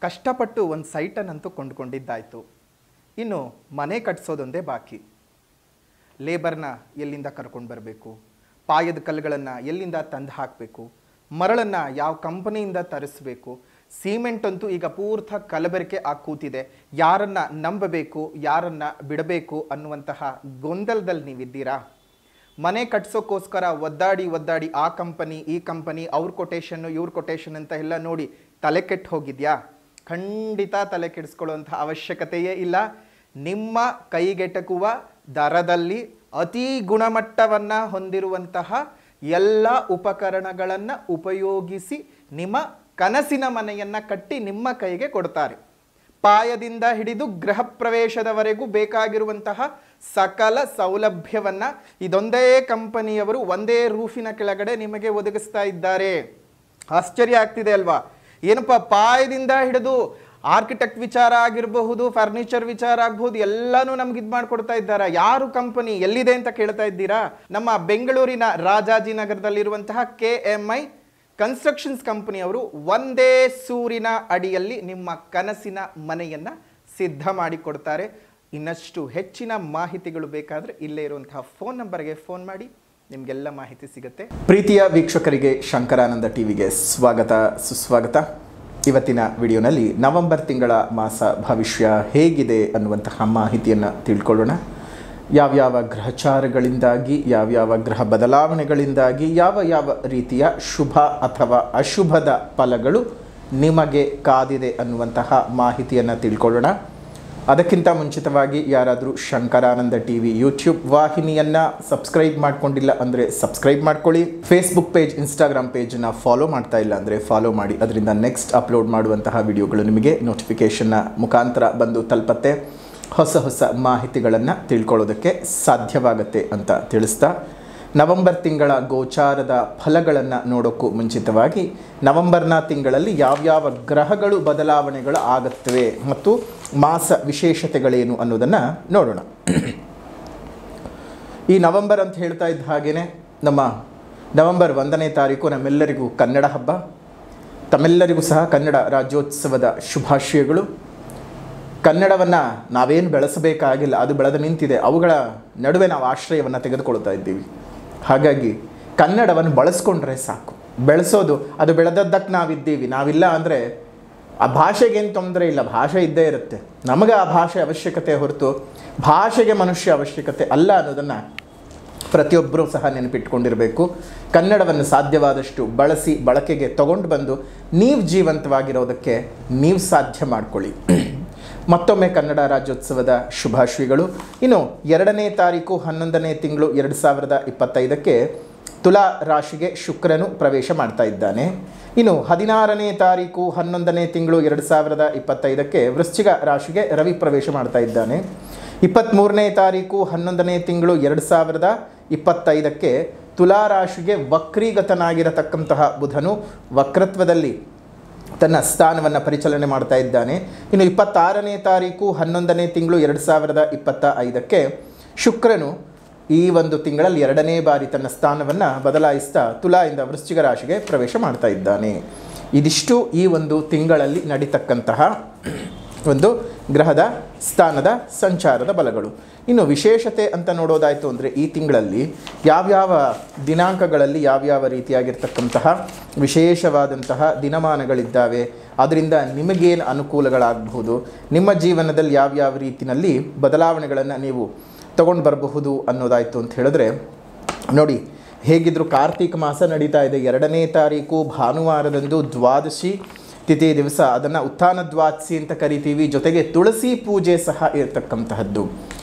ಕಷ್ಟಪಟ್ಟು ಒಂದು ಸೈಟನ್ನಂತೂ ಕೊಂಡ್ಕೊಂಡಿದ್ದಾಯಿತು. ಇನ್ನು ಮನೆ ಕಟ್ಸೋದೊಂದೇ ಬಾಕಿ. ಲೇಬರ್ನ ಎಲ್ಲಿಂದ ಕರ್ಕೊಂಡು ಬರಬೇಕು, ಪಾಯದ ಕಲ್ಲುಗಳನ್ನು ಎಲ್ಲಿಂದ ತಂದು ಹಾಕಬೇಕು, ಮರಳನ್ನು ಯಾವ ಕಂಪನಿಯಿಂದ ತರಿಸಬೇಕು, ಸಿಮೆಂಟ್ ಅಂತೂ ಈಗ ಪೂರ್ಥ ಕಲಬೆರಕೆ ಆಗಿ ಕೂತಿದೆ. ಯಾರನ್ನು ನಂಬಬೇಕು, ಯಾರನ್ನು ಬಿಡಬೇಕು ಅನ್ನುವಂತಹ ಗೊಂದಲದಲ್ಲಿ ನೀವಿದ್ದೀರಾ? ಮನೆ ಕಟ್ಸೋಕ್ಕೋಸ್ಕರ ಒದ್ದಾಡಿ ಆ ಕಂಪನಿ ಈ ಕಂಪನಿ ಅವ್ರ ಕೊಟೇಶನ್ನು ಇವ್ರ ಕೊಟೇಶನ್ ಅಂತ ಎಲ್ಲ ನೋಡಿ ತಲೆ ಕೆಟ್ಟು ಹೋಗಿದ್ಯಾ? ಖಂಡಿತ ತಲೆ ಕೆಡಿಸ್ಕೊಳ್ಳುವಂಥ ಅವಶ್ಯಕತೆಯೇ ಇಲ್ಲ. ನಿಮ್ಮ ಕೈಗೆಟಕುವ ದರದಲ್ಲಿ ಅತಿ ಗುಣಮಟ್ಟವನ್ನು ಹೊಂದಿರುವಂತಹ ಎಲ್ಲ ಉಪಕರಣಗಳನ್ನು ಉಪಯೋಗಿಸಿ ನಿಮ್ಮ ಕನಸಿನ ಮನೆಯನ್ನು ಕಟ್ಟಿ ನಿಮ್ಮ ಕೈಗೆ ಕೊಡ್ತಾರೆ. ಪಾಯದಿಂದ ಹಿಡಿದು ಗೃಹ ಪ್ರವೇಶದವರೆಗೂ ಬೇಕಾಗಿರುವಂತಹ ಸಕಲ ಸೌಲಭ್ಯವನ್ನು ಇದೊಂದೇ ಕಂಪನಿಯವರು ಒಂದೇ ರೂಫಿನ ಕೆಳಗಡೆ ನಿಮಗೆ ಒದಗಿಸ್ತಾ ಇದ್ದಾರೆ. ಆಶ್ಚರ್ಯ ಆಗ್ತಿದೆ ಅಲ್ವಾ? ಏನಪ್ಪ, ಪಾಯದಿಂದ ಹಿಡಿದು ಆರ್ಕಿಟೆಕ್ಟ್ ವಿಚಾರ ಆಗಿರಬಹುದು, ಫರ್ನಿಚರ್ ವಿಚಾರ ಆಗಬಹುದು, ಎಲ್ಲನೂ ನಮ್ಗೆ ಇದು ಮಾಡಿಕೊಡ್ತಾ ಇದ್ದಾರೆ. ಯಾರು ಕಂಪನಿ, ಎಲ್ಲಿದೆ ಅಂತ ಕೇಳ್ತಾ ಇದ್ದೀರಾ? ನಮ್ಮ ಬೆಂಗಳೂರಿನ ರಾಜಾಜಿನಗರದಲ್ಲಿರುವಂತಹ KMI ಕನ್ಸ್ಟ್ರಕ್ಷನ್ಸ್ ಕಂಪನಿಯವರು ಒಂದೇ ಸೂರಿನ ಅಡಿಯಲ್ಲಿ ನಿಮ್ಮ ಕನಸಿನ ಮನೆಯನ್ನು ಸಿದ್ಧ ಮಾಡಿಕೊಡ್ತಾರೆ. ಇನ್ನಷ್ಟು ಹೆಚ್ಚಿನ ಮಾಹಿತಿಗಳು ಬೇಕಾದರೆ ಇಲ್ಲೇ ಇರುವಂತಹ ಫೋನ್ ನಂಬರ್ಗೆ ಫೋನ್ ಮಾಡಿ, ನಿಮಗೆಲ್ಲ ಮಾಹಿತಿ ಸಿಗುತ್ತೆ. ಪ್ರೀತಿಯ ವೀಕ್ಷಕರಿಗೆ ಶಂಕರಾನಂದ ಟಿವಿಗೆ ಸ್ವಾಗತ ಸುಸ್ವಾಗತ. ಇವತ್ತಿನ ವಿಡಿಯೋನಲ್ಲಿ ನವೆಂಬರ್ ತಿಂಗಳ ಮಾಸ ಭವಿಷ್ಯ ಹೇಗಿದೆ ಅನ್ನುವಂತಹ ಮಾಹಿತಿಯನ್ನು ತಿಳ್ಕೊಳ್ಳೋಣ. ಯಾವ್ಯಾವ ಗ್ರಹಚಾರಗಳಿಂದಾಗಿ, ಯಾವ್ಯಾವ ಗ್ರಹ ಬದಲಾವಣೆಗಳಿಂದಾಗಿ ಯಾವ ರೀತಿಯ ಶುಭ ಅಥವಾ ಅಶುಭದ ಫಲಗಳು ನಿಮಗೆ ಕಾದಿದೆ ಅನ್ನುವಂತಹ ಮಾಹಿತಿಯನ್ನು ತಿಳ್ಕೊಳ್ಳೋಣ. ಅದಕ್ಕಿಂತ ಮುಂಚಿತವಾಗಿ ಯಾರಾದರೂ ಶಂಕರಾನಂದ ಟಿವಿ ಯೂಟ್ಯೂಬ್ ವಾಹಿನಿಯನ್ನು ಸಬ್ಸ್ಕ್ರೈಬ್ ಮಾಡ್ಕೊಂಡಿಲ್ಲ ಅಂದರೆ ಸಬ್ಸ್ಕ್ರೈಬ್ ಮಾಡ್ಕೊಳ್ಳಿ. ಫೇಸ್ಬುಕ್ ಪೇಜ್, ಇನ್ಸ್ಟಾಗ್ರಾಮ್ ಪೇಜನ್ನು ಫಾಲೋ ಮಾಡ್ತಾ ಇಲ್ಲ ಅಂದರೆ ಫಾಲೋ ಮಾಡಿ. ಅದರಿಂದ ನೆಕ್ಸ್ಟ್ ಅಪ್ಲೋಡ್ ಮಾಡುವಂತಹ ವಿಡಿಯೋಗಳು ನಿಮಗೆ ನೋಟಿಫಿಕೇಷನ್ನ ಮುಖಾಂತರ ಬಂದು ತಲುಪತ್ತೆ. ಹೊಸ ಮಾಹಿತಿಗಳನ್ನು ತಿಳ್ಕೊಳ್ಳೋದಕ್ಕೆ ಸಾಧ್ಯವಾಗುತ್ತೆ ಅಂತ ತಿಳಿಸ್ತಾ, ನವೆಂಬರ್ ತಿಂಗಳ ಗೋಚಾರದ ಫಲಗಳನ್ನು ನೋಡೋಕ್ಕೂ ಮುಂಚಿತವಾಗಿ ನವೆಂಬರ್ನ ತಿಂಗಳಲ್ಲಿ ಯಾವ್ಯಾವ ಗ್ರಹಗಳು ಬದಲಾವಣೆಗಳು ಆಗುತ್ತವೆ ಮತ್ತು ಮಾಸ ವಿಶೇಷತೆಗಳೇನು ಅನ್ನೋದನ್ನು ನೋಡೋಣ. ಈ ನವೆಂಬರ್ ಅಂತ ಹೇಳ್ತಾ ಇದ್ದ ಹಾಗೆಯೇ ನಮ್ಮ ನವೆಂಬರ್ 1ನೇ ತಾರೀಕು ನಮ್ಮೆಲ್ಲರಿಗೂ ಕನ್ನಡ ಹಬ್ಬ. ತಮ್ಮೆಲ್ಲರಿಗೂ ಸಹ ಕನ್ನಡ ರಾಜ್ಯೋತ್ಸವದ ಶುಭಾಶಯಗಳು. ಕನ್ನಡವನ್ನು ನಾವೇನು ಬೆಳೆಸಬೇಕಾಗಿಲ್ಲ, ಅದು ಬೆಳೆದು ನಿಂತಿದೆ. ಅವುಗಳ ನಡುವೆ ನಾವು ಆಶ್ರಯವನ್ನು ತೆಗೆದುಕೊಳ್ತಾ ಇದ್ದೀವಿ. ಹಾಗಾಗಿ ಕನ್ನಡವನ್ನು ಬಳಸ್ಕೊಂಡ್ರೆ ಸಾಕು. ಬೆಳೆಸೋದು, ಅದು ಬೆಳೆದದ್ದಕ್ಕೆ ನಾವಿದ್ದೀವಿ. ನಾವಿಲ್ಲ ಅಂದರೆ ಆ ಭಾಷೆಗೇನು ತೊಂದರೆ ಇಲ್ಲ, ಭಾಷೆ ಇದ್ದೇ ಇರುತ್ತೆ. ನಮಗೆ ಆ ಭಾಷೆ ಅವಶ್ಯಕತೆ ಹೊರತು ಭಾಷೆಗೆ ಮನುಷ್ಯ ಅವಶ್ಯಕತೆ ಅಲ್ಲ ಅನ್ನೋದನ್ನು ಪ್ರತಿಯೊಬ್ಬರೂ ಸಹ ನೆನಪಿಟ್ಕೊಂಡಿರಬೇಕು. ಕನ್ನಡವನ್ನು ಸಾಧ್ಯವಾದಷ್ಟು ಬಳಸಿ ಬಳಕೆಗೆ ತಗೊಂಡು ಬಂದು ನೀವು ಜೀವಂತವಾಗಿರೋದಕ್ಕೆ ನೀವು ಸಾಧ್ಯ ಮಾಡಿಕೊಳ್ಳಿ. ಮತ್ತೊಮ್ಮೆ ಕನ್ನಡ ರಾಜ್ಯೋತ್ಸವದ ಶುಭಾಶಯಗಳು. ಇನ್ನು 2ನೇ ತಾರೀಕು 11ನೇ ತಿಂಗಳು 2025ಕ್ಕೆ ತುಲಾ ರಾಶಿಗೆ ಶುಕ್ರನು ಪ್ರವೇಶ ಮಾಡ್ತಾ ಇದ್ದಾನೆ. ಇನ್ನು 16ನೇ ತಾರೀಕು 11ನೇ ತಿಂಗಳು 2025ಕ್ಕೆ ವೃಶ್ಚಿಕ ರಾಶಿಗೆ ರವಿ ಪ್ರವೇಶ ಮಾಡ್ತಾ ಇದ್ದಾನೆ. 23ನೇ ತಾರೀಕು 11ನೇ ತಿಂಗಳು 2025ಕ್ಕೆ ತುಲಾ ರಾಶಿಗೆ ವಕ್ರೀಗತನಾಗಿರತಕ್ಕಂತಹ ಬುಧನು ವಕ್ರತ್ವದಲ್ಲಿ ತನ್ನ ಸ್ಥಾನವನ್ನು ಪರಿಚಲನೆ ಮಾಡ್ತಾ ಇದ್ದಾನೆ. ಇನ್ನು 26ನೇ ತಾರೀಕು 11ನೇ ತಿಂಗಳು 2025ಕ್ಕೆ ಶುಕ್ರನು ಈ ಒಂದು ತಿಂಗಳಲ್ಲಿ 2ನೇ ಬಾರಿ ತನ್ನ ಸ್ಥಾನವನ್ನು ಬದಲಾಯಿಸ್ತಾ ತುಲಾಯಿಂದ ವೃಶ್ಚಿಕ ರಾಶಿಗೆ ಪ್ರವೇಶ ಮಾಡ್ತಾ ಇದ್ದಾನೆ. ಇದಿಷ್ಟು ಈ ಒಂದು ತಿಂಗಳಲ್ಲಿ ನಡೀತಕ್ಕಂತಹ ಒಂದು ಗ್ರಹದ ಸ್ಥಾನದ ಸಂಚಾರದ ಬಲಗಳು. ಇನ್ನು ವಿಶೇಷತೆ ಅಂತ ನೋಡೋದಾಯಿತು ಅಂದರೆ ಈ ತಿಂಗಳಲ್ಲಿ ಯಾವ್ಯಾವ ದಿನಾಂಕಗಳಲ್ಲಿ ಯಾವ್ಯಾವ ರೀತಿಯಾಗಿರ್ತಕ್ಕಂತಹ ವಿಶೇಷವಾದಂತಹ ದಿನಮಾನಗಳಿದ್ದಾವೆ, ಅದರಿಂದ ನಿಮಗೇನು ಅನುಕೂಲಗಳಾಗಬಹುದು, ನಿಮ್ಮ ಜೀವನದಲ್ಲಿ ಯಾವ್ಯಾವ ರೀತಿಯಲ್ಲಿ ಬದಲಾವಣೆಗಳನ್ನು ನೀವು ತಗೊಂಡು ಬರಬಹುದು ಅನ್ನೋದಾಯಿತು ಅಂತ ಹೇಳಿದ್ರೆ ನೋಡಿ. ಹೇಗಿದ್ದರೂ ಕಾರ್ತಿಕ ಮಾಸ ನಡೀತಾ ಇದೆ. 2ನೇ ತಾರೀಕು ಭಾನುವಾರದಂದು ದ್ವಾದಶಿ ತಿಥಿ ದಿವಸ, ಅದನ್ನು ಉತ್ಥಾನ ದ್ವಾದಶಿ ಅಂತ ಕರಿತೀವಿ. ಜೊತೆಗೆ ತುಳಸಿ ಪೂಜೆ ಸಹ ಇರತಕ್ಕಂತಹದ್ದು.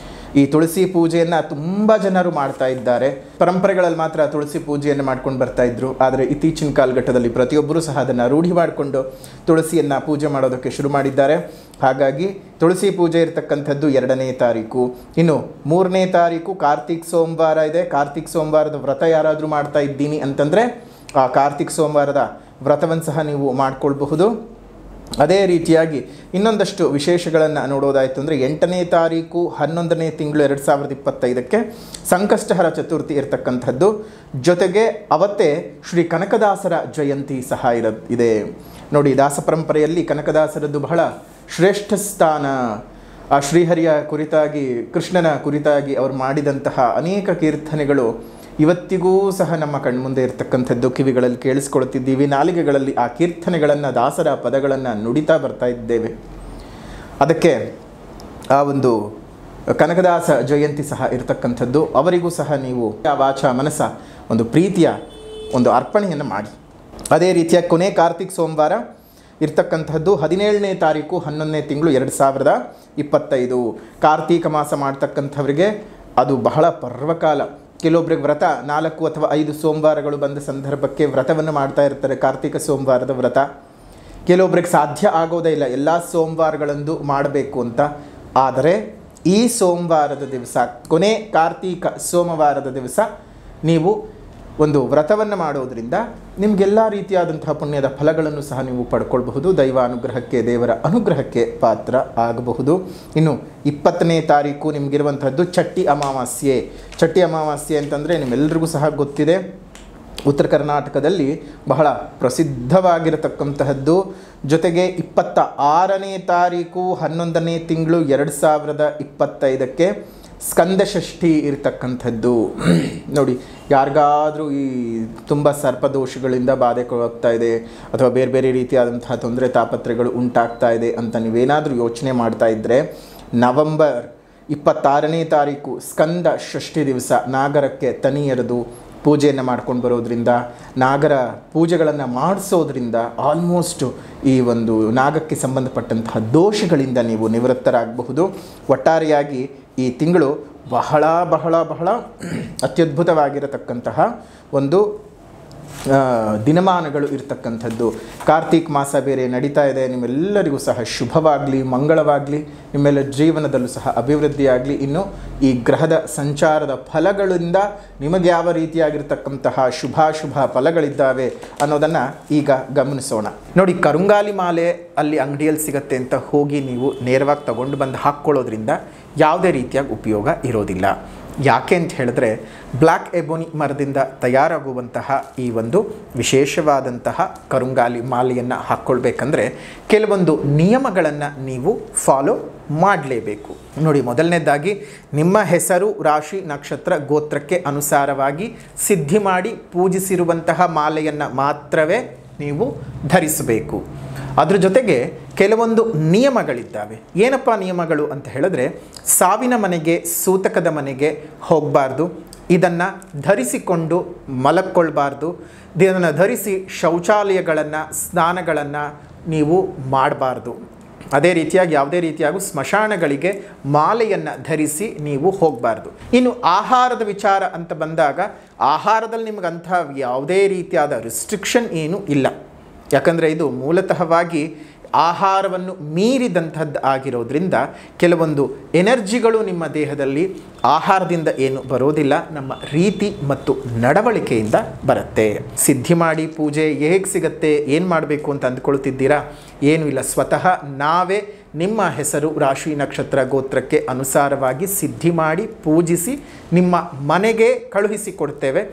ಈ ತುಳಸಿ ಪೂಜೆಯನ್ನು ತುಂಬ ಜನರು ಮಾಡ್ತಾ ಇದ್ದಾರೆ. ಪರಂಪರೆಗಳಲ್ಲಿ ಮಾತ್ರ ತುಳಸಿ ಪೂಜೆಯನ್ನು ಮಾಡ್ಕೊಂಡು ಬರ್ತಾ ಇದ್ರು. ಆದರೆ ಇತ್ತೀಚಿನ ಕಾಲಘಟ್ಟದಲ್ಲಿ ಪ್ರತಿಯೊಬ್ಬರೂ ಸಹ ಅದನ್ನು ರೂಢಿ ಮಾಡಿಕೊಂಡು ತುಳಸಿಯನ್ನು ಪೂಜೆ ಮಾಡೋದಕ್ಕೆ ಶುರು ಮಾಡಿದ್ದಾರೆ. ಹಾಗಾಗಿ ತುಳಸಿ ಪೂಜೆ ಇರತಕ್ಕಂಥದ್ದು 2ನೇ ತಾರೀಕು. ಇನ್ನು 3ನೇ ತಾರೀಕು ಕಾರ್ತಿಕ್ ಸೋಮವಾರ ಇದೆ. ಕಾರ್ತಿಕ್ ಸೋಮವಾರದ ವ್ರತ ಯಾರಾದರೂ ಮಾಡ್ತಾ ಇದ್ದೀನಿ ಅಂತಂದರೆ ಆ ಕಾರ್ತಿಕ್ ಸೋಮವಾರದ ವ್ರತವನ್ನು ಸಹ ನೀವು ಮಾಡಿಕೊಳ್ಬಹುದು. ಅದೇ ರೀತಿಯಾಗಿ ಇನ್ನೊಂದಷ್ಟು ವಿಶೇಷಗಳನ್ನು ನೋಡೋದಾಯಿತು ಅಂದರೆ 8ನೇ ತಾರೀಕು 11ನೇ ತಿಂಗಳು 2025ಕ್ಕೆ ಸಂಕಷ್ಟಹರ ಚತುರ್ಥಿ ಇರತಕ್ಕಂಥದ್ದು. ಜೊತೆಗೆ ಅವತ್ತೇ ಶ್ರೀ ಕನಕದಾಸರ ಜಯಂತಿ ಸಹ ಇದೆ. ನೋಡಿ, ದಾಸ ಪರಂಪರೆಯಲ್ಲಿ ಕನಕದಾಸರದ್ದು ಬಹಳ ಶ್ರೇಷ್ಠ ಸ್ಥಾನ. ಆ ಶ್ರೀಹರಿಯ ಕುರಿತಾಗಿ, ಕೃಷ್ಣನ ಕುರಿತಾಗಿ ಅವರು ಮಾಡಿದಂತಹ ಅನೇಕ ಕೀರ್ತನೆಗಳು ಇವತ್ತಿಗೂ ಸಹ ನಮ್ಮ ಕಣ್ಮುಂದೆ ಇರತಕ್ಕಂಥದ್ದು, ಕಿವಿಗಳಲ್ಲಿ ಕೇಳಿಸ್ಕೊಳ್ತಿದ್ದೀವಿ. ನಾಲಿಗೆಗಳಲ್ಲಿ ಆ ಕೀರ್ತನೆಗಳನ್ನು, ದಾಸರ ಪದಗಳನ್ನು ನುಡಿತಾ ಬರ್ತಾ ಇದ್ದೇವೆ. ಅದಕ್ಕೆ ಆ ಒಂದು ಕನಕದಾಸ ಜಯಂತಿ ಸಹ ಇರತಕ್ಕಂಥದ್ದು. ಅವರಿಗೂ ಸಹ ನೀವು ಆ ವಾಚ ಮನಸ ಒಂದು ಪ್ರೀತಿಯ ಒಂದು ಅರ್ಪಣೆಯನ್ನು ಮಾಡಿ. ಅದೇ ರೀತಿಯ ಕೊನೆ ಕಾರ್ತಿಕ್ ಸೋಮವಾರ ಇರ್ತಕ್ಕಂಥದ್ದು 17ನೇ ತಾರೀಕು 11ನೇ ತಿಂಗಳು 2025. ಕಾರ್ತೀಕ ಮಾಸ ಮಾಡ್ತಕ್ಕಂಥವ್ರಿಗೆ ಅದು ಬಹಳ ಪರ್ವಕಾಲ. ಕೆಲವೊಬ್ಬರಿಗೆ ವ್ರತ 4 ಅಥವಾ 5 ಸೋಮವಾರಗಳು ಬಂದ ಸಂದರ್ಭಕ್ಕೆ ವ್ರತವನ್ನು ಮಾಡ್ತಾ ಇರ್ತಾರೆ, ಕಾರ್ತೀಕ ಸೋಮವಾರದ ವ್ರತ. ಕೆಲವೊಬ್ಬರಿಗೆ ಸಾಧ್ಯ ಆಗೋದೇ ಇಲ್ಲ ಎಲ್ಲ ಸೋಮವಾರಗಳಂದು ಮಾಡಬೇಕು ಅಂತ. ಆದರೆ ಈ ಸೋಮವಾರದ ದಿವಸ, ಕೊನೆ ಕಾರ್ತೀಕ ಸೋಮವಾರದ ದಿವಸ ನೀವು ಒಂದು ವ್ರತವನ್ನು ಮಾಡೋದರಿಂದ ನಿಮಗೆಲ್ಲ ರೀತಿಯಾದಂತಹ ಪುಣ್ಯದ ಫಲಗಳನ್ನು ಸಹ ನೀವು ಪಡ್ಕೊಳ್ಬಹುದು. ದೈವ ಅನುಗ್ರಹಕ್ಕೆ, ದೇವರ ಅನುಗ್ರಹಕ್ಕೆ ಪಾತ್ರ ಆಗಬಹುದು. ಇನ್ನು 20ನೇ ತಾರೀಕು ನಿಮಗಿರುವಂಥದ್ದು ಚಟ್ಟಿ ಅಮಾವಾಸ್ಯೆ. ಚಟ್ಟಿ ಅಮಾವಾಸ್ಯೆ ಅಂತಂದರೆ ನಿಮ್ಮೆಲ್ಲರಿಗೂ ಸಹ ಗೊತ್ತಿದೆ, ಉತ್ತರ ಕರ್ನಾಟಕದಲ್ಲಿ ಬಹಳ ಪ್ರಸಿದ್ಧವಾಗಿರತಕ್ಕಂತಹದ್ದು. ಜೊತೆಗೆ 26ನೇ ತಾರೀಕು 11ನೇ ತಿಂಗಳು 2025ಕ್ಕೆ ಸ್ಕಂದಷಷ್ಠಿ ಇರತಕ್ಕಂಥದ್ದು. ನೋಡಿ, ಯಾರಿಗಾದರೂ ಈ ತುಂಬ ಸರ್ಪದೋಷಗಳಿಂದ ಬಾಧೆಗೊಳಗ್ತಾ ಇದೆ ಅಥವಾ ಬೇರೆ ಬೇರೆ ರೀತಿಯಾದಂತಹ ತೊಂದರೆ ತಾಪತ್ರೆಗಳು ಉಂಟಾಗ್ತಾ ಇದೆ ಅಂತ ನೀವೇನಾದರೂ ಯೋಚನೆ ಮಾಡ್ತಾ ಇದ್ದರೆ, ನವೆಂಬರ್ 26ನೇ ತಾರೀಕು ಸ್ಕಂದ ಷಷ್ಠಿ ದಿವಸ ನಾಗರಕ್ಕೆ ತನಿ ಎರೆದು ಪೂಜೆಯನ್ನು ಮಾಡ್ಕೊಂಡು ಬರೋದ್ರಿಂದ, ನಾಗರ ಪೂಜೆಗಳನ್ನು ಮಾಡಿಸೋದ್ರಿಂದ ಆಲ್ಮೋಸ್ಟ್ ಈ ಒಂದು ನಾಗಕ್ಕೆ ಸಂಬಂಧಪಟ್ಟಂತಹ ದೋಷಗಳಿಂದ ನೀವು ನಿವೃತ್ತರಾಗಬಹುದು. ಒಟ್ಟಾರೆಯಾಗಿ ಈ ತಿಂಗಳು ಬಹಳ ಬಹಳ ಬಹಳ ಅತ್ಯದ್ಭುತವಾಗಿರತಕ್ಕಂತಹ ಒಂದು ದಿನಮಾನಗಳು ಇರತಕ್ಕಂಥದ್ದು. ಕಾರ್ತೀಕ್ ಮಾಸ ಬೇರೆ ನಡೀತಾ ಇದೆ. ನಿಮ್ಮೆಲ್ಲರಿಗೂ ಸಹ ಶುಭವಾಗಲಿ, ಮಂಗಳವಾಗಲಿ, ನಿಮ್ಮೆಲ್ಲ ಜೀವನದಲ್ಲೂ ಸಹ ಅಭಿವೃದ್ಧಿಯಾಗಲಿ. ಇನ್ನು ಈ ಗ್ರಹದ ಸಂಚಾರದ ಫಲಗಳಿಂದ ನಿಮಗೆ ಯಾವ ರೀತಿಯಾಗಿರ್ತಕ್ಕಂತಹ ಶುಭಾಶುಭ ಫಲಗಳಿದ್ದಾವೆ ಅನ್ನೋದನ್ನು ಈಗ ಗಮನಿಸೋಣ. ನೋಡಿ, ಕರುಂಗಾಲಿ ಮಾಲೆ ಅಲ್ಲಿ ಅಂಗಡಿಯಲ್ಲಿ ಸಿಗುತ್ತೆ ಅಂತ ಹೋಗಿ ನೀವು ನೇರವಾಗಿ ತಗೊಂಡು ಬಂದು ಹಾಕ್ಕೊಳ್ಳೋದ್ರಿಂದ ಯಾವುದೇ ರೀತಿಯಾಗಿ ಉಪಯೋಗ ಇರೋದಿಲ್ಲ. ಯಾಕೆ ಅಂತ ಹೇಳಿದ್ರೆ, ಬ್ಲ್ಯಾಕ್ ಎಬೋನಿ ಮರದಿಂದ ತಯಾರಾಗುವಂತಹ ಈ ಒಂದು ವಿಶೇಷವಾದಂತಹ ಕರುಂಗಾಲಿ ಮಾಲೆಯನ್ನು ಹಾಕ್ಕೊಳ್ಬೇಕಂದ್ರೆ ಕೆಲವೊಂದು ನಿಯಮಗಳನ್ನು ನೀವು ಫಾಲೋ ಮಾಡಲೇಬೇಕು. ನೋಡಿ, ಮೊದಲನೇದಾಗಿ ನಿಮ್ಮ ಹೆಸರು, ರಾಶಿ, ನಕ್ಷತ್ರ, ಗೋತ್ರಕ್ಕೆ ಅನುಸಾರವಾಗಿ ಸಿದ್ಧಿ ಮಾಡಿ ಪೂಜಿಸಿರುವಂತಹ ಮಾಲೆಯನ್ನು ಮಾತ್ರವೇ ನೀವು ಧರಿಸಬೇಕು. ಅದ್ರ ಜೊತೆಗೆ ಕೆಲವೊಂದು ನಿಯಮಗಳಿದ್ದಾವೆ. ಏನಪ್ಪ ನಿಯಮಗಳು ಅಂತ ಹೇಳಿದ್ರೆ, ಸಾವಿನ ಮನೆಗೆ, ಸೂತಕದ ಮನೆಗೆ ಹೋಗಬಾರ್ದು, ಇದನ್ನು ಧರಿಸಿಕೊಂಡು ಮಲಕ್ಕೊಳ್ಬಾರ್ದು, ಇದನ್ನು ಧರಿಸಿ ಶೌಚಾಲಯಗಳನ್ನು, ಸ್ನಾನಗಳನ್ನು ನೀವು ಮಾಡಬಾರ್ದು. ಅದೇ ರೀತಿಯಾಗಿ ಯಾವುದೇ ರೀತಿಯಾಗೂ ಸ್ಮಶಾನಗಳಿಗೆ ಮಾಲೆಯನ್ನು ಧರಿಸಿ ನೀವು ಹೋಗಬಾರ್ದು. ಇನ್ನು ಆಹಾರದ ವಿಚಾರ ಅಂತ ಬಂದಾಗ, ಆಹಾರದಲ್ಲಿ ನಿಮಗಂಥ ಯಾವುದೇ ರೀತಿಯಾದ ರಿಸ್ಟ್ರಿಕ್ಷನ್ ಏನೂ ಇಲ್ಲ. ಯಾಕಂದರೆ ಇದು ಮೂಲತಃವಾಗಿ ಆಹಾರವನ್ನು ಮೀರಿದಂಥದ್ದು ಆಗಿರೋದ್ರಿಂದ ಕೆಲವೊಂದು ಎನರ್ಜಿಗಳು ನಿಮ್ಮ ದೇಹದಲ್ಲಿ ಆಹಾರದಿಂದ ಏನು ಬರೋದಿಲ್ಲ, ನಮ್ಮ ರೀತಿ ಮತ್ತು ನಡವಳಿಕೆಯಿಂದ ಬರುತ್ತೆ. ಸಿದ್ಧಿ ಮಾಡಿ ಪೂಜೆ ಹೇಗೆ ಸಿಗುತ್ತೆ, ಏನು ಮಾಡಬೇಕು ಅಂತ ಅಂದ್ಕೊಳ್ತಿದ್ದೀರಾ? ಏನೂ ಇಲ್ಲ, ಸ್ವತಃ ನಾವೇ ನಿಮ್ಮ ಹೆಸರು, ರಾಶಿ, ನಕ್ಷತ್ರ, ಗೋತ್ರಕ್ಕೆ ಅನುಸಾರವಾಗಿ ಸಿದ್ಧಿ ಮಾಡಿ ಪೂಜಿಸಿ ನಿಮ್ಮ ಮನೆಗೆ ಕಳುಹಿಸಿಕೊಡ್ತೇವೆ.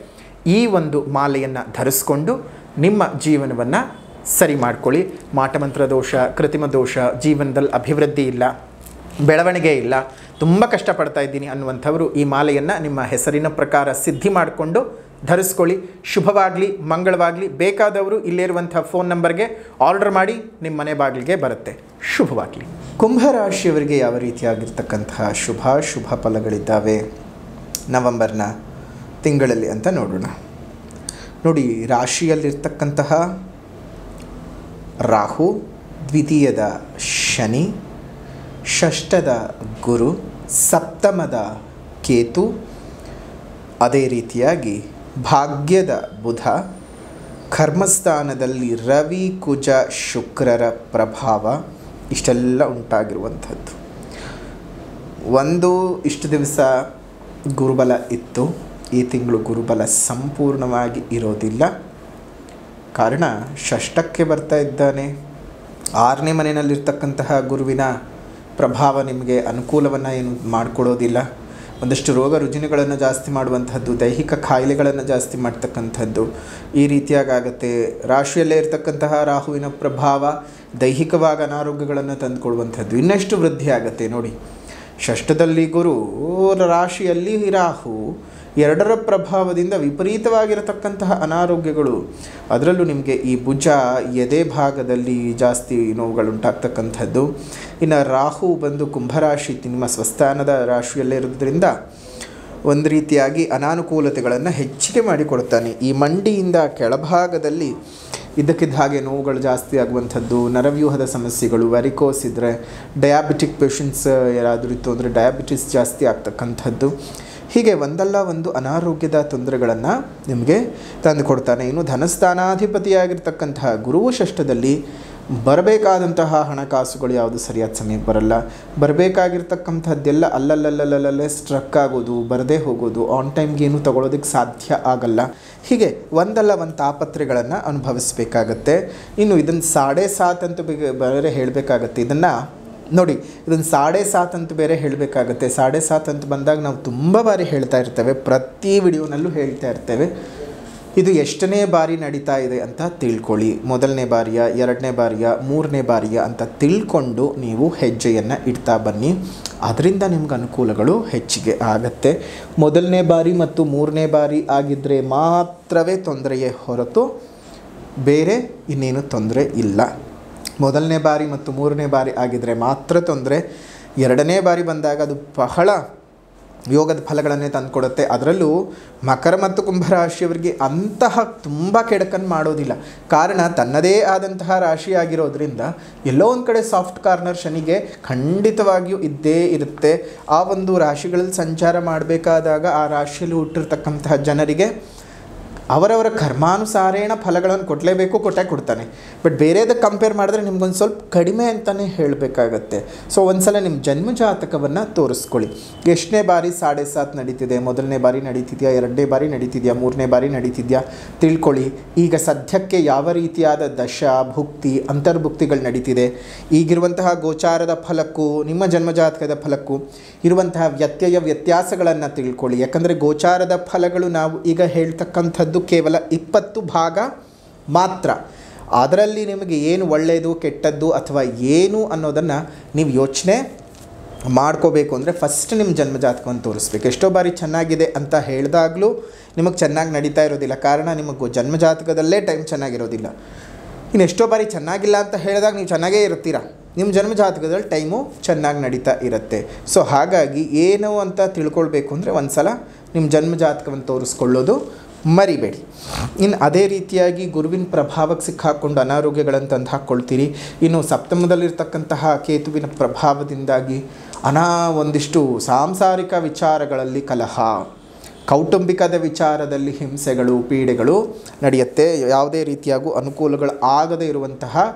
ಈ ಒಂದು ಮಾಲೆಯನ್ನು ಧರಿಸ್ಕೊಂಡು ನಿಮ್ಮ ಜೀವನವನ್ನು ಸರಿ ಮಾಡ್ಕೊಳ್ಳಿ. ಮಾಟಮಂತ್ರ ದೋಷ, ಕೃತಿಮ ದೋಷ, ಜೀವನದಲ್ಲಿ ಅಭಿವೃದ್ಧಿ ಇಲ್ಲ, ಬೆಳವಣಿಗೆ ಇಲ್ಲ, ತುಂಬ ಕಷ್ಟಪಡ್ತಾ ಇದ್ದೀನಿ ಅನ್ನುವಂಥವರು ಈ ಮಾಲೆಯನ್ನು ನಿಮ್ಮ ಹೆಸರಿನ ಪ್ರಕಾರ ಸಿದ್ಧಿ ಮಾಡಿಕೊಂಡು ಧರಿಸ್ಕೊಳ್ಳಿ. ಶುಭವಾಗಲಿ, ಮಂಗಳವಾಗಲಿ. ಬೇಕಾದವರು ಇಲ್ಲಿರುವಂಥ ಫೋನ್ ನಂಬರ್ಗೆ ಆರ್ಡರ್ ಮಾಡಿ ನಿಮ್ಮ ಮನೆ ಬಾಗಿಲಿಗೆ ಬರುತ್ತೆ. ಶುಭವಾಗಲಿ. ಕುಂಭರಾಶಿಯವರಿಗೆ ಯಾವ ರೀತಿಯಾಗಿರ್ತಕ್ಕಂತಹ ಶುಭ ಫಲಗಳಿದ್ದಾವೆ ನವೆಂಬರ್ನ ತಿಂಗಳಲ್ಲಿ ಅಂತ ನೋಡೋಣ. ನೋಡಿ, ರಾಶಿಯಲ್ಲಿರ್ತಕ್ಕಂತಹ ರಾಹು, ದ್ವಿತೀಯದ ಶನಿ, ಷಷ್ಠದ ಗುರು, ಸಪ್ತಮದ ಕೇತು, ಅದೇ ರೀತಿಯಾಗಿ ಭಾಗ್ಯದ ಬುಧ, ಕರ್ಮಸ್ಥಾನದಲ್ಲಿ ರವಿ, ಕುಜ, ಶುಕ್ರರ ಪ್ರಭಾವ ಇಷ್ಟೆಲ್ಲ ಉಂಟಾಗಿರುವಂಥದ್ದು. ಇಷ್ಟು ದಿವಸ ಗುರುಬಲ ಇತ್ತು. ಈ ತಿಂಗಳು ಗುರುಬಲ ಸಂಪೂರ್ಣವಾಗಿ ಇರೋದಿಲ್ಲ. ಕಾರಣ, ಷಷ್ಠಕ್ಕೆ ಬರ್ತಾ ಇದ್ದಾನೆ. 6ನೇ ಮನೆಯಲ್ಲಿರ್ತಕ್ಕಂತಹ ಗುರುವಿನ ಪ್ರಭಾವ ನಿಮಗೆ ಅನುಕೂಲವನ್ನು ಏನು ಮಾಡಿಕೊಡೋದಿಲ್ಲ. ಒಂದಷ್ಟು ರೋಗ ರುಜಿನಗಳನ್ನು ಜಾಸ್ತಿ ಮಾಡುವಂಥದ್ದು, ದೈಹಿಕ ಕಾಯಿಲೆಗಳನ್ನು ಜಾಸ್ತಿ ಮಾಡ್ತಕ್ಕಂಥದ್ದು ಈ ರೀತಿಯಾಗಿ ಆಗುತ್ತೆ. ರಾಶಿಯಲ್ಲೇ ಇರತಕ್ಕಂತಹ ರಾಹುವಿನ ಪ್ರಭಾವ ದೈಹಿಕವಾಗಿ ಅನಾರೋಗ್ಯಗಳನ್ನು ತಂದುಕೊಡುವಂಥದ್ದು ಇನ್ನಷ್ಟು ವೃದ್ಧಿ ಆಗುತ್ತೆ. ನೋಡಿ, ಷಷ್ಠದಲ್ಲಿ ಗುರು, ರಾಶಿಯಲ್ಲಿ ರಾಹು, ಎರಡರ ಪ್ರಭಾವದಿಂದ ವಿಪರೀತವಾಗಿರತಕ್ಕಂತಹ ಅನಾರೋಗ್ಯಗಳು, ಅದರಲ್ಲೂ ನಿಮಗೆ ಈ ಭುಜ ಎದೆ ಭಾಗದಲ್ಲಿ ಜಾಸ್ತಿ ನೋವುಗಳುಂಟಾಗ್ತಕ್ಕಂಥದ್ದು. ಇನ್ನು ರಾಹು ಬಂದು ಕುಂಭರಾಶಿ ನಿಮ್ಮ ಸ್ವಸ್ಥಾನದ ರಾಶಿಯಲ್ಲೇ ಇರೋದ್ರಿಂದ ಒಂದು ರೀತಿಯಾಗಿ ಅನಾನುಕೂಲತೆಗಳನ್ನು ಹೆಚ್ಚಿಗೆ ಮಾಡಿಕೊಡ್ತಾನೆ. ಈ ಮಂಡಿಯಿಂದ ಕೆಳಭಾಗದಲ್ಲಿ ಇದ್ದಕ್ಕಿದ್ದ ಹಾಗೆ ನೋವುಗಳು ಜಾಸ್ತಿ ಆಗುವಂಥದ್ದು, ನರವ್ಯೂಹದ ಸಮಸ್ಯೆಗಳು, ವ್ಯಾರಿಕೋಸ್ ಇದ್ದರೆ, ಡಯಾಬಿಟಿಕ್ ಪೇಷಂಟ್ಸ್ ಯಾರಾದರೂ ಇತ್ತು ಅಂದರೆ ಡಯಾಬಿಟಿಸ್ ಜಾಸ್ತಿ ಆಗ್ತಕ್ಕಂಥದ್ದು, ಹೀಗೆ ಒಂದಲ್ಲ ಒಂದು ಅನಾರೋಗ್ಯದ ತೊಂದರೆಗಳನ್ನು ನಿಮಗೆ ತಂದುಕೊಡ್ತಾನೆ. ಇನ್ನು ಧನಸ್ಥಾನಾಧಿಪತಿಯಾಗಿರ್ತಕ್ಕಂತಹ ಗುರುವು ಷಷ್ಠದಲ್ಲಿ ಬರಬೇಕಾದಂತಹ ಹಣಕಾಸುಗಳು ಯಾವುದು ಸರಿಯಾದ ಸಮಯಕ್ಕೆ ಬರಲ್ಲ, ಬರಬೇಕಾಗಿರ್ತಕ್ಕಂಥದ್ದೆಲ್ಲ ಅಲ್ಲಲ್ಲಲ್ಲಲ್ಲೇ ಸ್ಟ್ರಕ್ ಆಗೋದು, ಬರದೇ ಹೋಗೋದು, ಆನ್ ಟೈಮ್ಗೆ ಏನು ತಗೊಳ್ಳೋದಕ್ಕೆ ಸಾಧ್ಯ ಆಗಲ್ಲ, ಹೀಗೆ ಒಂದಲ್ಲ ಒಂದು ತಾಪತ್ರೆಗಳನ್ನು ಅನುಭವಿಸಬೇಕಾಗತ್ತೆ. ಇನ್ನು ಇದನ್ನು 7.5 ಅಂತ ಬೇರೆ ಹೇಳಬೇಕಾಗತ್ತೆ. ಇದನ್ನು ನೋಡಿ, ಇದನ್ನು 7.5 ಅಂತ ಬೇರೆ ಹೇಳಬೇಕಾಗತ್ತೆ. 7.5 ಅಂತ ಬಂದಾಗ ನಾವು ತುಂಬ ಬಾರಿ ಹೇಳ್ತಾ ಇರ್ತೇವೆ, ಪ್ರತಿ ವಿಡಿಯೋನಲ್ಲೂ ಹೇಳ್ತಾ ಇರ್ತೇವೆ. ಇದು ಎಷ್ಟನೇ ಬಾರಿ ನಡೀತಾ ಇದೆ ಅಂತ ತಿಳ್ಕೊಳ್ಳಿ. ಮೊದಲನೇ ಬಾರಿಯ, ಎರಡನೇ ಬಾರಿಯ, ಮೂರನೇ ಬಾರಿಯ ಅಂತ ತಿಳ್ಕೊಂಡು ನೀವು ಹೆಜ್ಜೆಯನ್ನು ಇಡ್ತಾ ಬನ್ನಿ. ಅದರಿಂದ ನಿಮ್ಗೆ ಅನುಕೂಲಗಳು ಹೆಚ್ಚಿಗೆ ಆಗತ್ತೆ. ಮೊದಲನೇ ಬಾರಿ ಮತ್ತು ಮೂರನೇ ಬಾರಿ ಆಗಿದ್ದರೆ ಮಾತ್ರವೇ ತೊಂದರೆಯೇ ಹೊರತು ಬೇರೆ ಇನ್ನೇನು ತೊಂದರೆ ಇಲ್ಲ. ಮೊದಲನೇ ಬಾರಿ ಮತ್ತು ಮೂರನೇ ಬಾರಿ ಆಗಿದ್ದರೆ ಮಾತ್ರ ತೊಂದರೆ. ಎರಡನೇ ಬಾರಿ ಬಂದಾಗ ಅದು ಬಹಳ ಯೋಗದ ಫಲಗಳನ್ನೇ ತಂದುಕೊಡುತ್ತೆ. ಅದರಲ್ಲೂ ಮಕರ ಮತ್ತು ಕುಂಭರಾಶಿಯವರಿಗೆ ಅಂತಹ ತುಂಬ ಕೆಡಕನ್ನು ಮಾಡೋದಿಲ್ಲ. ಕಾರಣ ತನ್ನದೇ ಆದಂತಹ ರಾಶಿಯಾಗಿರೋದ್ರಿಂದ ಎಲ್ಲೋ ಒಂದು ಕಡೆ ಸಾಫ್ಟ್ ಕಾರ್ನರ್ ಶನಿಗೆ ಖಂಡಿತವಾಗಿಯೂ ಇದ್ದೇ ಇರುತ್ತೆ. ಆ ಒಂದು ರಾಶಿಗಳಲ್ಲಿ ಸಂಚಾರ ಮಾಡಬೇಕಾದಾಗ ಆ ರಾಶಿಯಲ್ಲಿ ಹುಟ್ಟಿರ್ತಕ್ಕಂತಹ ಜನರಿಗೆ ಅವರವರ ಕರ್ಮಾನುಸಾರೇಣ ಫಲಗಳನ್ನು ಕೊಟ್ಟೇ ಕೊಡ್ತಾನೆ. ಬಟ್ ಬೇರೆದಕ್ಕೆ ಕಂಪೇರ್ ಮಾಡಿದ್ರೆ ನಿಮ್ಗೊಂದು ಸ್ವಲ್ಪ ಕಡಿಮೆ ಅಂತಲೇ ಹೇಳಬೇಕಾಗತ್ತೆ. ಸೊ ಒಂದು ಸಲ ನಿಮ್ಮ ಜನ್ಮ ಜಾತಕವನ್ನು ತೋರಿಸ್ಕೊಳ್ಳಿ. ಎಷ್ಟನೇ ಬಾರಿ 7.5 ನಡೀತಿದೆ, ಮೊದಲನೇ ಬಾರಿ ನಡೀತಿದೆಯಾ, ಎರಡನೇ ಬಾರಿ ನಡೀತಿದೆಯಾ, ಮೂರನೇ ಬಾರಿ ನಡೀತಿದೆಯಾ ತಿಳ್ಕೊಳ್ಳಿ. ಈಗ ಸದ್ಯಕ್ಕೆ ಯಾವ ರೀತಿಯಾದ ದಶ ಭುಕ್ತಿ ಅಂತರ್ಭುಕ್ತಿಗಳು ನಡೀತಿದೆ, ಈಗಿರುವಂತಹ ಗೋಚಾರದ ಫಲಕ್ಕೂ ನಿಮ್ಮ ಜನ್ಮಜಾತಕದ ಫಲಕ್ಕೂ ಇರುವಂತಹ ವ್ಯತ್ಯಾಸಗಳನ್ನು ತಿಳ್ಕೊಳ್ಳಿ. ಯಾಕಂದರೆ ಗೋಚಾರದ ಫಲಗಳು ನಾವು ಈಗ ಹೇಳ್ತಕ್ಕಂಥದ್ದು ಕೇವಲ 20 ಭಾಗ ಮಾತ್ರ. ಅದರಲ್ಲಿ ನಿಮಗೆ ಏನು ಒಳ್ಳೆಯದು ಕೆಟ್ಟದ್ದು ಅಥವಾ ಏನು ಅನ್ನೋದನ್ನು ನೀವು ಯೋಚನೆ ಮಾಡ್ಕೋಬೇಕು ಅಂದರೆ ಫಸ್ಟ್ ನಿಮ್ಮ ಜನ್ಮಜಾತಕವನ್ನು ತೋರಿಸ್ಬೇಕು. ಎಷ್ಟೋ ಬಾರಿ ಚೆನ್ನಾಗಿದೆ ಅಂತ ಹೇಳಿದಾಗಲೂ ನಿಮಗೆ ಚೆನ್ನಾಗಿ ನಡೀತಾ ಇರೋದಿಲ್ಲ. ಕಾರಣ ನಿಮಗೆ ಜನ್ಮಜಾತಕದಲ್ಲೇ ಟೈಮ್ ಚೆನ್ನಾಗಿರೋದಿಲ್ಲ. ಇನ್ನು ಎಷ್ಟೋ ಬಾರಿ ಚೆನ್ನಾಗಿಲ್ಲ ಅಂತ ಹೇಳಿದಾಗ ನೀವು ಚೆನ್ನಾಗೇ ಇರ್ತೀರ, ನಿಮ್ಮ ಜನ್ಮಜಾತಕದಲ್ಲಿ ಟೈಮು ಚೆನ್ನಾಗಿ ನಡೀತಾ ಇರುತ್ತೆ. ಸೊ ಹಾಗಾಗಿ ಏನು ಅಂತ ತಿಳ್ಕೊಳ್ಬೇಕು ಅಂದರೆ ಒಂದು ಸಲ ನಿಮ್ಮ ಜನ್ಮಜಾತಕವನ್ನು ತೋರಿಸ್ಕೊಳ್ಳೋದು ಮರಿಬೇಡಿ. ಇನ್ನು ಅದೇ ರೀತಿಯಾಗಿ ಗುರುವಿನ ಪ್ರಭಾವಕ್ಕೆ ಸಿಕ್ಕಾಕೊಂಡು ಅನಾರೋಗ್ಯಗಳನ್ನು ತಂದು ಹಾಕ್ಕೊಳ್ತೀರಿ. ಇನ್ನು ಸಪ್ತಮದಲ್ಲಿರ್ತಕ್ಕಂತಹ ಕೇತುವಿನ ಪ್ರಭಾವದಿಂದಾಗಿ ಒಂದಿಷ್ಟು ಸಾಂಸಾರಿಕ ವಿಚಾರಗಳಲ್ಲಿ ಕಲಹ, ಕೌಟುಂಬಿಕದ ವಿಚಾರದಲ್ಲಿ ಹಿಂಸೆಗಳು, ಪೀಡೆಗಳು ನಡೆಯುತ್ತೆ. ಯಾವುದೇ ರೀತಿಯಾಗೂ ಅನುಕೂಲಗಳು ಆಗದೇ ಇರುವಂತಹ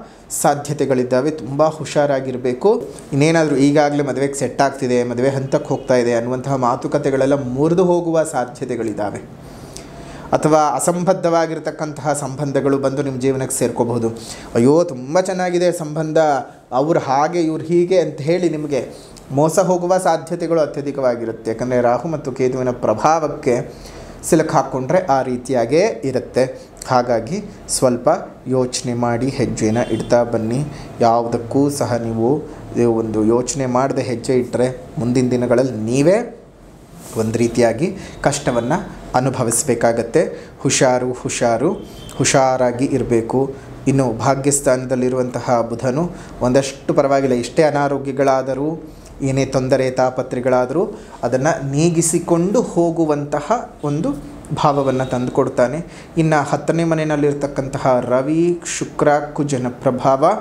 ಸಾಧ್ಯತೆಗಳಿದ್ದಾವೆ. ತುಂಬ ಹುಷಾರಾಗಿರಬೇಕು. ಇನ್ನೇನಾದರೂ ಈಗಾಗಲೇ ಮದುವೆಗೆ ಸೆಟ್ ಆಗ್ತಿದೆ, ಮದುವೆ ಹಂತಕ್ಕೆ ಹೋಗ್ತಾ ಇದೆ ಅನ್ನುವಂತಹ ಮಾತುಕತೆಗಳೆಲ್ಲ ಮುರಿದು ಹೋಗುವ ಸಾಧ್ಯತೆಗಳಿದ್ದಾವೆ. ಅಥವಾ ಅಸಂಬದ್ಧವಾಗಿರ್ತಕ್ಕಂತಹ ಸಂಬಂಧಗಳು ಬಂದು ನಿಮ್ಮ ಜೀವನಕ್ಕೆ ಸೇರ್ಕೋಬಹುದು. ಅಯ್ಯೋ ತುಂಬ ಚೆನ್ನಾಗಿದೆ ಸಂಬಂಧ, ಅವ್ರು ಹಾಗೆ ಇವ್ರು ಹೀಗೆ ಅಂತ ಹೇಳಿ ನಿಮಗೆ ಮೋಸ ಹೋಗುವ ಸಾಧ್ಯತೆಗಳು ಅತ್ಯಧಿಕವಾಗಿರುತ್ತೆ. ಯಾಕಂದರೆ ರಾಹು ಮತ್ತು ಕೇತುವಿನ ಪ್ರಭಾವಕ್ಕೆ ಸಿಲುಕು ಹಾಕ್ಕೊಂಡ್ರೆ ಆ ರೀತಿಯಾಗೇ ಇರುತ್ತೆ. ಹಾಗಾಗಿ ಸ್ವಲ್ಪ ಯೋಚನೆ ಮಾಡಿ ಹೆಜ್ಜೆನ ಇಡ್ತಾ ಬನ್ನಿ. ಯಾವುದಕ್ಕೂ ಸಹ ನೀವು ಒಂದು ಯೋಚನೆ ಮಾಡದೆ ಹೆಜ್ಜೆ ಇಟ್ಟರೆ ಮುಂದಿನ ದಿನಗಳಲ್ಲಿ ನೀವೇ ಒಂದು ರೀತಿಯಾಗಿ ಕಷ್ಟವನ್ನು ಅನುಭವಿಸಬೇಕಾಗತ್ತೆ. ಹುಷಾರಾಗಿ ಇರಬೇಕು. ಇನ್ನು ಭಾಗ್ಯಸ್ಥಾನದಲ್ಲಿರುವಂತಹ ಬುಧನು ಒಂದಷ್ಟು ಪರವಾಗಿಲ್ಲ, ಎಷ್ಟೇ ಅನಾರೋಗ್ಯಗಳಾದರೂ ಏನೇ ತೊಂದರೆ ತಾಪತ್ರೆಗಳಾದರೂ ಅದನ್ನು ನೀಗಿಸಿಕೊಂಡು ಹೋಗುವಂತಹ ಒಂದು ಭಾವವನ್ನು ತಂದುಕೊಡ್ತಾನೆ. ಇನ್ನು 10ನೇ ಮನೆಯಲ್ಲಿರ್ತಕ್ಕಂತಹ ರವಿ ಶುಕ್ರ ಕುಜನ ಪ್ರಭಾವ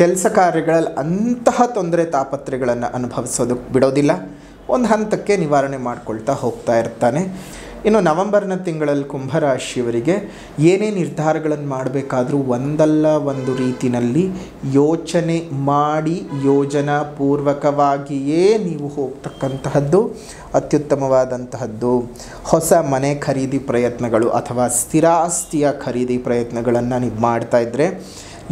ಕೆಲಸ ಕಾರ್ಯಗಳಲ್ಲಿ ಅಂತಹ ತೊಂದರೆ ತಾಪತ್ರೆಗಳನ್ನು ಅನುಭವಿಸೋದಕ್ಕೆ ಬಿಡೋದಿಲ್ಲ. ಒಂದು ಹಂತಕ್ಕೆ ನಿವಾರಣೆ ಮಾಡ್ಕೊಳ್ತಾ ಹೋಗ್ತಾ ಇರ್ತಾನೆ. ಇನ್ನು ನವೆಂಬರ್ನ ತಿಂಗಳಲ್ಲಿ ಕುಂಭರಾಶಿಯವರಿಗೆ ಏನೇ ನಿರ್ಧಾರಗಳನ್ನು ಮಾಡಬೇಕಾದ್ರೂ ಒಂದಲ್ಲ ಒಂದು ರೀತಿಯಲ್ಲಿ ಯೋಚನೆ ಮಾಡಿ ಯೋಜನಾಪೂರ್ವಕವಾಗಿಯೇ ನೀವು ಹೋಗ್ತಕ್ಕಂತಹದ್ದು ಅತ್ಯುತ್ತಮವಾದಂತಹದ್ದು. ಹೊಸ ಮನೆ ಖರೀದಿ ಪ್ರಯತ್ನಗಳು ಅಥವಾ ಸ್ಥಿರಾಸ್ತಿಯ ಖರೀದಿ ಪ್ರಯತ್ನಗಳನ್ನು ನೀವು ಮಾಡ್ತಾಯಿದ್ರೆ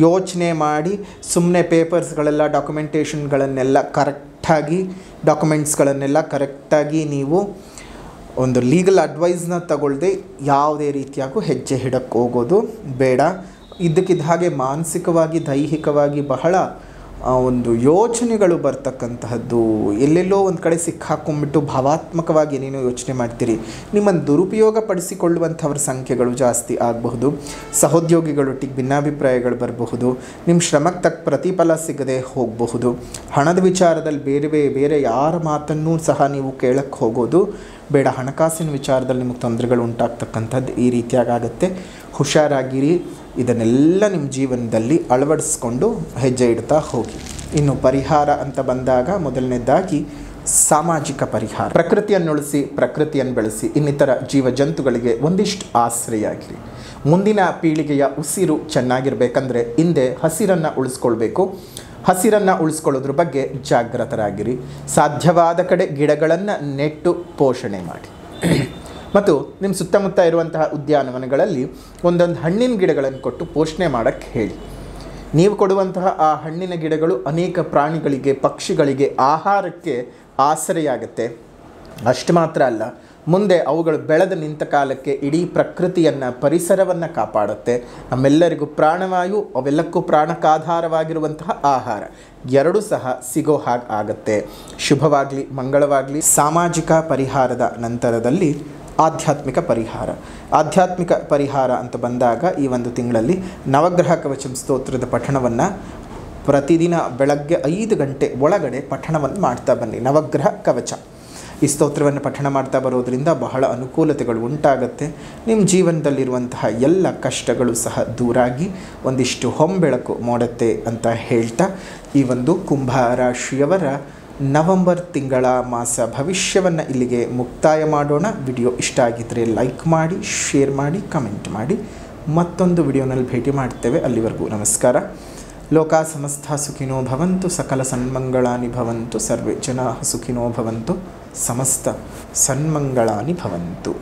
ಯೋಚನೆ ಮಾಡಿ ಸುಮ್ಮನೆ ಪೇಪರ್ಸ್ಗಳೆಲ್ಲ ಡಾಕ್ಯುಮೆಂಟೇಷನ್ಗಳನ್ನೆಲ್ಲ ಕರೆಕ್ಟಾಗಿ ಕರೆಕ್ಟಾಗಿ ಡಾಕ್ಯುಮೆಂಟ್ಸ್ಗಳನ್ನೆಲ್ಲ ಕರೆಕ್ಟಾಗಿ ನೀವು ಒಂದು ಲೀಗಲ್ ಅಡ್ವೈಸ್ನ ತಗೊಳ್ಳದೆ ಯಾವುದೇ ರೀತಿಯಾಗೂ ಹೆಜ್ಜೆ ಇಡಕ್ಕೆ ಹೋಗೋದು ಬೇಡ. ಇದ್ದಕ್ಕಿದ್ದ ಹಾಗೆ ಮಾನಸಿಕವಾಗಿ ದೈಹಿಕವಾಗಿ ಬಹಳ ಒಂದು ಯೋಚನೆಗಳು ಬರ್ತಕ್ಕಂತಹದ್ದು. ಎಲ್ಲೆಲ್ಲೋ ಒಂದು ಕಡೆ ಸಿಕ್ಕಾಕೊಂಡ್ಬಿಟ್ಟು ಭಾವಾತ್ಮಕವಾಗಿ ಏನೇನೋ ಯೋಚನೆ ಮಾಡ್ತೀರಿ. ನಿಮ್ಮನ್ನು ದುರುಪಯೋಗ ಪಡಿಸಿಕೊಳ್ಳುವಂಥವ್ರ ಸಂಖ್ಯೆಗಳು ಜಾಸ್ತಿ ಆಗಬಹುದು. ಸಹೋದ್ಯೋಗಿಗಳೊಟ್ಟಿಗೆ ಭಿನ್ನಾಭಿಪ್ರಾಯಗಳು ಬರಬಹುದು. ನಿಮ್ಮ ಶ್ರಮಕ್ಕೆ ತಕ್ಕ ಪ್ರತಿಫಲ ಸಿಗದೆ ಹೋಗಬಹುದು. ಹಣದ ವಿಚಾರದಲ್ಲಿ ಬೇರೆ ಯಾರ ಮಾತನ್ನೂ ಸಹ ನೀವು ಕೇಳಕ್ಕೆ ಹೋಗೋದು ಬೇಡ. ಹಣಕಾಸಿನ ವಿಚಾರದಲ್ಲಿ ನಿಮಗೆ ತೊಂದರೆಗಳು ಉಂಟಾಗ್ತಕ್ಕಂಥದ್ದು ಈ ರೀತಿಯಾಗುತ್ತೆ. ಹುಷಾರಾಗಿರಿ. ಇದನ್ನೆಲ್ಲ ನಿಮ್ಮ ಜೀವನದಲ್ಲಿ ಅಳವಡಿಸ್ಕೊಂಡು ಹೆಜ್ಜೆ ಇಡ್ತಾ ಹೋಗಿ. ಇನ್ನು ಪರಿಹಾರ ಅಂತ ಬಂದಾಗ ಮೊದಲನೇದಾಗಿ ಸಾಮಾಜಿಕ ಪರಿಹಾರ. ಪ್ರಕೃತಿಯನ್ನು ಉಳಿಸಿ, ಪ್ರಕೃತಿಯನ್ನು ಬೆಳೆಸಿ, ಇನ್ನಿತರ ಜೀವ ಜಂತುಗಳಿಗೆ ಒಂದಿಷ್ಟು ಆಶ್ರಯ ಆಗಿರಿ. ಮುಂದಿನ ಪೀಳಿಗೆಯ ಉಸಿರು ಚೆನ್ನಾಗಿರಬೇಕಂದ್ರೆ ಹಿಂದೆ ಹಸಿರನ್ನು ಉಳಿಸ್ಕೊಳ್ಬೇಕು. ಹಸಿರನ್ನು ಉಳಿಸ್ಕೊಳ್ಳೋದ್ರ ಬಗ್ಗೆ ಜಾಗೃತರಾಗಿರಿ. ಸಾಧ್ಯವಾದ ಕಡೆ ಗಿಡಗಳನ್ನು ನೆಟ್ಟು ಪೋಷಣೆ ಮಾಡಿ. ಮತ್ತು ನಿಮ್ಮ ಸುತ್ತಮುತ್ತ ಇರುವಂತಹ ಉದ್ಯಾನವನಗಳಲ್ಲಿ ಒಂದೊಂದು ಹಣ್ಣಿನ ಗಿಡಗಳನ್ನು ಕೊಟ್ಟು ಪೋಷಣೆ ಮಾಡೋಕ್ಕೆ ಹೇಳಿ. ನೀವು ಕೊಡುವಂತಹ ಆ ಹಣ್ಣಿನ ಗಿಡಗಳು ಅನೇಕ ಪ್ರಾಣಿಗಳಿಗೆ, ಪಕ್ಷಿಗಳಿಗೆ ಆಹಾರಕ್ಕೆ ಆಸರೆಯಾಗುತ್ತೆ. ಅಷ್ಟು ಮಾತ್ರ ಅಲ್ಲ, ಮುಂದೆ ಅವುಗಳು ಬೆಳೆದು ನಿಂತ ಕಾಲಕ್ಕೆ ಇಡೀ ಪ್ರಕೃತಿಯನ್ನು, ಪರಿಸರವನ್ನು ಕಾಪಾಡುತ್ತೆ. ನಮ್ಮೆಲ್ಲರಿಗೂ ಪ್ರಾಣವಾಯು, ಅವೆಲ್ಲಕ್ಕೂ ಪ್ರಾಣಕ್ಕಾಧಾರವಾಗಿರುವಂತಹ ಆಹಾರ ಎರಡೂ ಸಹ ಸಿಗೋ ಹಾಗೆ ಆಗುತ್ತೆ. ಶುಭವಾಗಲಿ, ಮಂಗಳವಾಗಲಿ. ಸಾಮಾಜಿಕ ಪರಿಹಾರದ ನಂತರದಲ್ಲಿ ಆಧ್ಯಾತ್ಮಿಕ ಪರಿಹಾರ. ಆಧ್ಯಾತ್ಮಿಕ ಪರಿಹಾರ ಅಂತ ಬಂದಾಗ ಈ ಒಂದು ತಿಂಗಳಲ್ಲಿ ನವಗ್ರಹ ಕವಚಂ ಸ್ತೋತ್ರದ ಪಠಣವನ್ನು ಪ್ರತಿದಿನ ಬೆಳಗ್ಗೆ 5 ಗಂಟೆ ಒಳಗಡೆ ಪಠಣವನ್ನು ಮಾಡ್ತಾ ಬನ್ನಿ. ನವಗ್ರಹ ಕವಚ ಈ ಸ್ತೋತ್ರವನ್ನು ಪಠಣ ಮಾಡ್ತಾ ಬರೋದರಿಂದ ಬಹಳ ಅನುಕೂಲತೆಗಳು ಉಂಟಾಗುತ್ತೆ. ನಿಮ್ಮ ಜೀವನದಲ್ಲಿರುವಂತಹ ಎಲ್ಲ ಕಷ್ಟಗಳು ಸಹ ದೂರಾಗಿ ಒಂದಿಷ್ಟು ಹೊಂಬೆಳಕು ಮೂಡುತ್ತೆ ಅಂತ ಹೇಳ್ತಾ ಈ ಒಂದು ಕುಂಭ ರಾಶಿಯವರ ನವೆಂಬರ್ ತಿಂಗಳ ಮಾಸ ಭವಿಷ್ಯವನ್ನು ಇಲ್ಲಿಗೆ ಮುಕ್ತಾಯ ಮಾಡೋಣ. ವಿಡಿಯೋ ಇಷ್ಟ ಆಗಿದ್ದರೆ ಲೈಕ್ ಮಾಡಿ, ಶೇರ್ ಮಾಡಿ, ಕಮೆಂಟ್ ಮಾಡಿ. ಮತ್ತೊಂದು ವಿಡಿಯೋನಲ್ಲಿ ಭೇಟಿ ಮಾಡ್ತೇವೆ. ಅಲ್ಲಿವರೆಗೂ ನಮಸ್ಕಾರ. ಲೋಕ ಸಮಸ್ತ ಸುಖಿನೋ ಭವಂತು, ಸಕಲ ಸನ್ಮಂಗಳಾನಿ ಭವಂತು, ಸರ್ವೇ ಜನಾಃ ಸುಖಿನೋ ಭವಂತು, ಸಮಸ್ತ ಸನ್ಮಂಗಳಾನಿ ಭವಂತು.